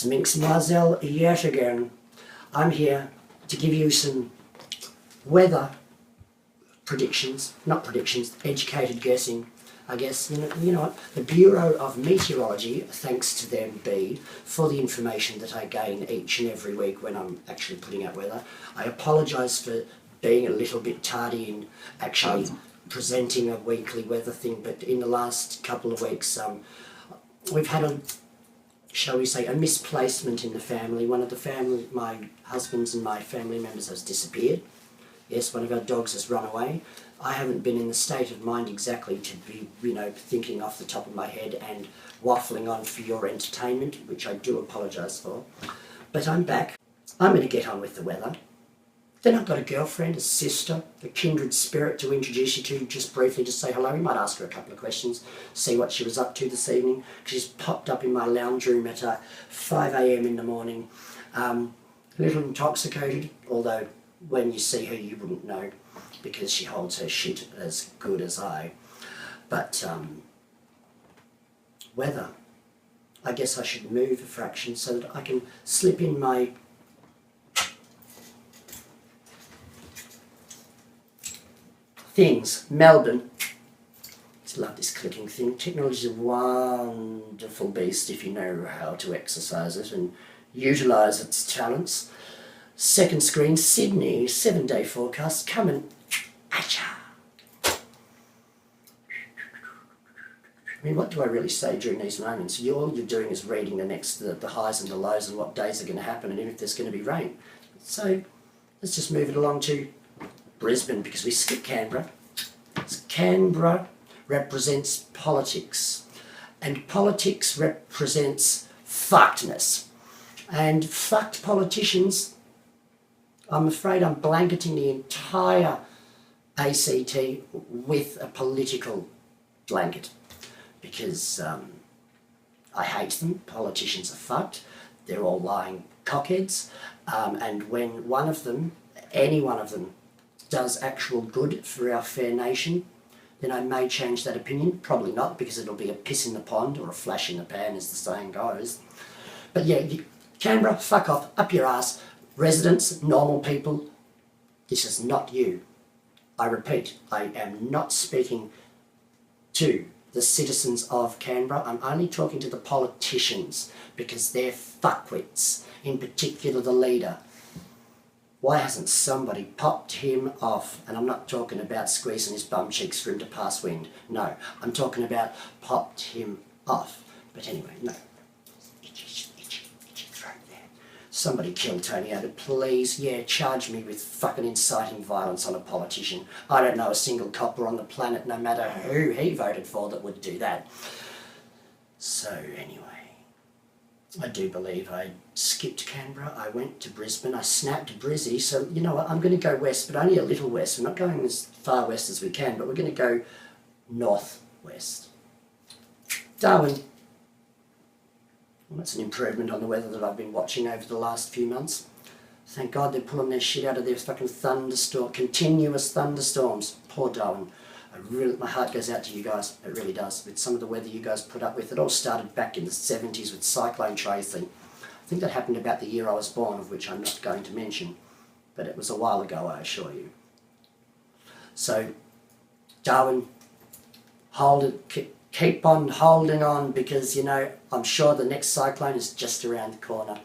Minx Mwahzelle yet again. I'm here to give you some weather predictions, not predictions, educated guessing. I guess, you know what, the Bureau of Meteorology, thanks to them for the information that I gain each and every week when I'm actually putting out weather. I apologise for being a little bit tardy in actually presenting a weekly weather thing, but in the last couple of weeks we've had a, shall we say, a misplacement in the family. One of the family, my husband's and my family members has disappeared. Yes, one of our dogs has run away. I haven't been in the state of mind exactly to be, thinking off the top of my head and waffling on for your entertainment, which I do apologise for. But I'm back. I'm going to get on with the weather. Then I've got a girlfriend, a sister, a kindred spirit to introduce you to, just briefly to say hello. You might ask her a couple of questions, see what she was up to this evening. She's popped up in my lounge room at 5 a.m. in the morning, a little intoxicated, although when you see her you wouldn't know, because she holds her shit as good as I. But weather. I guess I should move a fraction so that I can slip in my things. Melbourne. I just love this clicking thing. Technology is a wonderful beast if you know how to exercise it and utilise its talents. Second screen, Sydney, 7-day forecast, coming at ya. I mean, what do I really say during these moments? All you're doing is reading the highs and the lows and what days are going to happen and if there's going to be rain. So let's just move it along to Brisbane, because we skip Canberra. Canberra represents politics, and politics represents fuckedness. And fucked politicians, I'm afraid I'm blanketing the entire ACT with a political blanket, because I hate them. Politicians are fucked. They're all lying cockheads. And when one of them, any one of them, does actual good for our fair nation, then I may change that opinion. Probably not, because it'll be a piss in the pond or a flash in the pan, as the saying goes. But yeah, Canberra, fuck off, up your ass. Residents, normal people, this is not you. I repeat, I am not speaking to the citizens of Canberra. I'm only talking to the politicians, because they're fuckwits, in particular the leader. Why hasn't somebody popped him off? And I'm not talking about squeezing his bum cheeks for him to pass wind. No, I'm talking about popped him off. But anyway, no. Itchy throat there. Somebody kill Tony Abbott, please. Yeah, charge me with fucking inciting violence on a politician. I don't know a single copper on the planet, no matter who he voted for, that would do that. So anyway, I do believe I skipped Canberra, I went to Brisbane, I snapped Brizzy, so you know what, I'm going to go west, but only a little west. We're not going as far west as we can, but we're going to go northwest. Darwin. Well, that's an improvement on the weather that I've been watching over the last few months. Thank God they're pulling their shit out of their fucking continuous thunderstorms. Poor Darwin. My heart goes out to you guys, it really does, with some of the weather you guys put up with. It all started back in the 70s with Cyclone Tracy. I think that happened about the year I was born, of which I'm not going to mention, but it was a while ago, I assure you. So, Darwin, keep on holding on, because, I'm sure the next cyclone is just around the corner.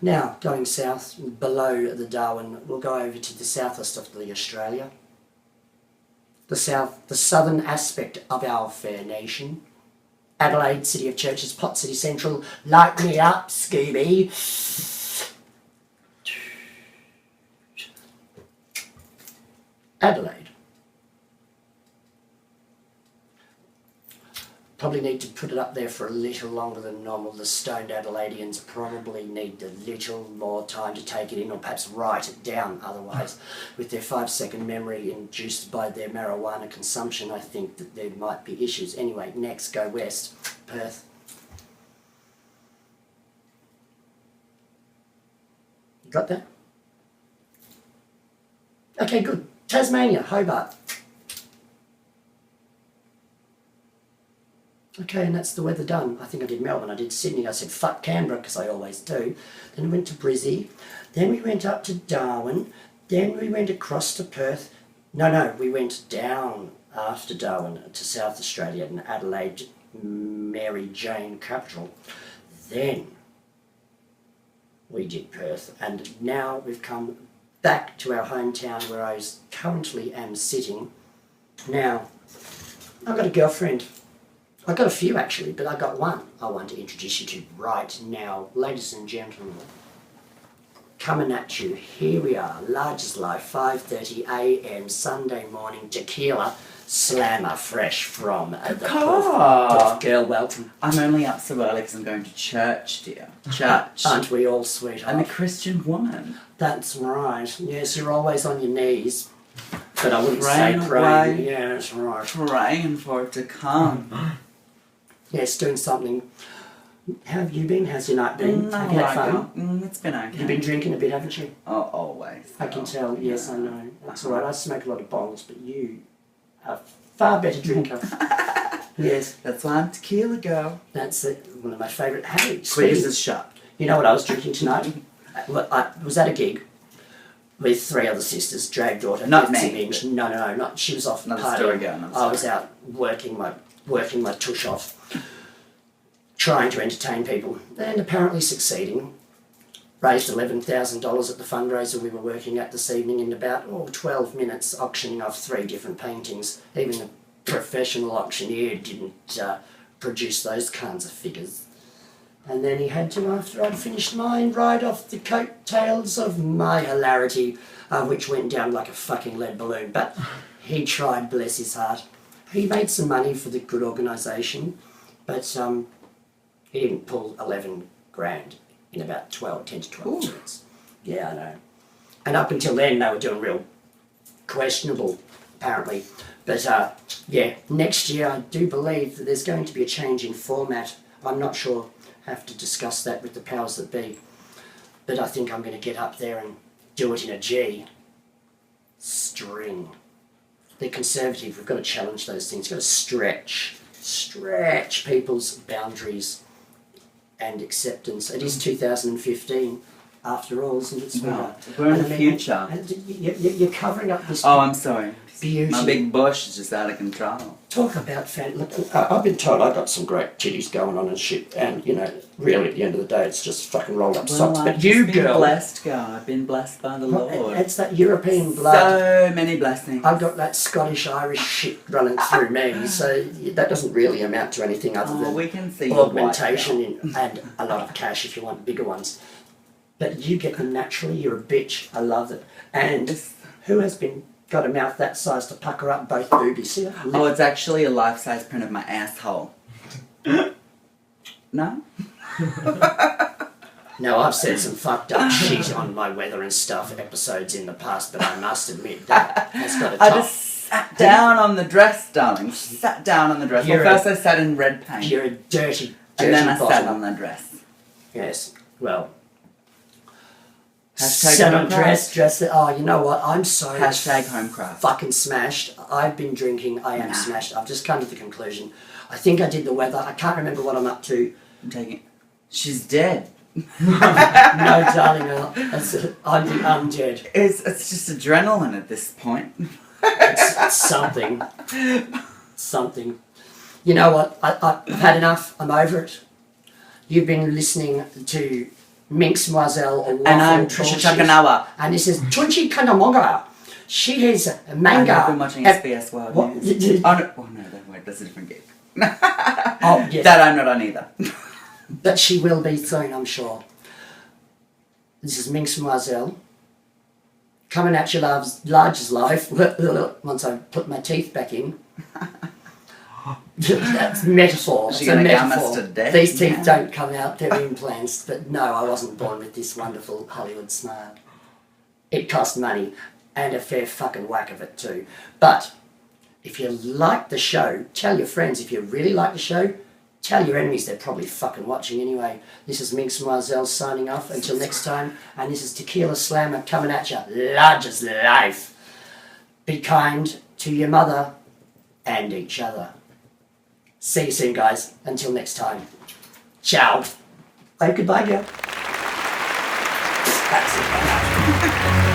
Now, going south, below the Darwin, we'll go over to the southwest of the Australia. The southern aspect of our fair nation. Adelaide, City of Churches, Pot City Central, light me up, Scooby. Adelaide. Probably need to put it up there for a little longer than normal. The stoned Adelaideans probably need a little more time to take it in, or perhaps write it down. Otherwise, with their 5-second memory induced by their marijuana consumption, I think that there might be issues. Anyway, next, go west. Perth. You got that? Okay, good. Tasmania, Hobart. Okay, and that's the weather done. I think I did Melbourne, I did Sydney, I said fuck Canberra, because I always do. Then we went to Brizzy, then we went up to Darwin, then we went across to Perth. No, we went down after Darwin to South Australia in Adelaide, Mary Jane capital. Then we did Perth, and now we've come back to our hometown where I currently am sitting. Now, I've got a girlfriend. I've got a few actually, but I've got one I want to introduce you to right now. Ladies and gentlemen, coming at you, here we are, large as life, 5:30 a.m. Sunday morning, Tequila Slammer, fresh from the Perth girl. Welcome. I'm only up so early because I'm going to church, dear. Church. Aren't we all, sweetheart? I'm a Christian woman. That's right. Yes, you're always on your knees. But I wouldn't Praying say praying. away. Yeah, that's right. Praying for it to come. Yes, doing something. How have you been? How's your night been? Have you had fun? It's been okay. You've been drinking a bit, haven't you? Oh, always. I can tell. Yes, I know. That's all right. I smoke a lot of bongs, but you are a far better drinker. Yes. That's why I'm tequila girl. That's it. One of my favourite. Hey, Quick as a shot. You know what I was drinking tonight? I was at a gig with 3 other sisters, drag daughter. Not me. No, not. She was off Another partying. story going. I was out working my tush off, trying to entertain people, and apparently succeeding. Raised $11,000 at the fundraiser we were working at this evening in about 12 minutes, auctioning off 3 different paintings. Even the professional auctioneer didn't produce those kinds of figures. And then he had to, after I'd finished mine, ride off the coattails of my hilarity, which went down like a fucking lead balloon. But he tried, bless his heart. He made some money for the good organisation, but he didn't pull 11 grand in about 10 to 12 minutes. Yeah, I know. And up until then, they were doing real questionable, apparently. But yeah, next year I do believe that there's going to be a change in format. I'm not sure. Have to discuss that with the powers that be. But I think I'm going to get up there and do it in a G string. They're conservative. We've got to challenge those things. We've got to stretch people's boundaries and acceptance. It is 2015 after all, isn't it, sweetheart? We're in the future. You're covering up this Oh, I'm sorry. beauty. My big bush is just out of control. Talk about look, I've been told I've got some great titties going on and shit, and really at the end of the day it's just fucking rolled up socks. But you, girl, blessed, girl. I've been blessed by the Lord. It's that European blood. So many blessings. I've got that Scottish-Irish shit running through me, so that doesn't really amount to anything other than we can see augmentation and a lot of cash if you want bigger ones. But you get them naturally. You're a bitch. I love it. And who has got a mouth that size to pucker up both boobies? See that? Oh, it's actually a life-size print of my asshole. No? Now, I've said some fucked up shit on my weather and stuff episodes in the past, but I must admit that has got a top. I just sat down on the dress, darling. Sat down on the dress. Well, first I sat in red paint. You're a dirty and then I bottom. sat on the dress. Yes, well... Hashtag Sat on dress. Oh, you know what? I'm so Hashtag homecraft. fucking smashed. I've been drinking. I am smashed. I've just come to the conclusion. I think I did the weather. I can't remember what I'm up to. I'm taking... She's dead. No, darling. I'm the undead. It's just adrenaline at this point. It's something. Something. You know what? I've had enough. I'm over it. You've been listening to Minx, Mwahzelle, or and I'm Trisha Chakanawa. And this is Tunchi Kanamonga. She has a manga. I've been watching SBS World News. Oh, no, wait, that's a different gig. Oh, yes. That I'm not on either. But she will be soon, I'm sure. This is Minx Mwahzelle. Coming at you large as life. Once I put my teeth back in. That's metaphor. It's a metaphor. These teeth don't come out, they're implants. But no, I wasn't born with this wonderful Hollywood smile. It cost money, and a fair fucking whack of it too. But if you like the show, tell your friends. If you really like the show, tell your enemies. They're probably fucking watching anyway. This is Minx Mwahzelle signing off. Until next time. And this is Tequila Slammer coming at you large as life. Be kind to your mother and each other. See you soon, guys. Until next time. Ciao. Wave goodbye, girl. That's it.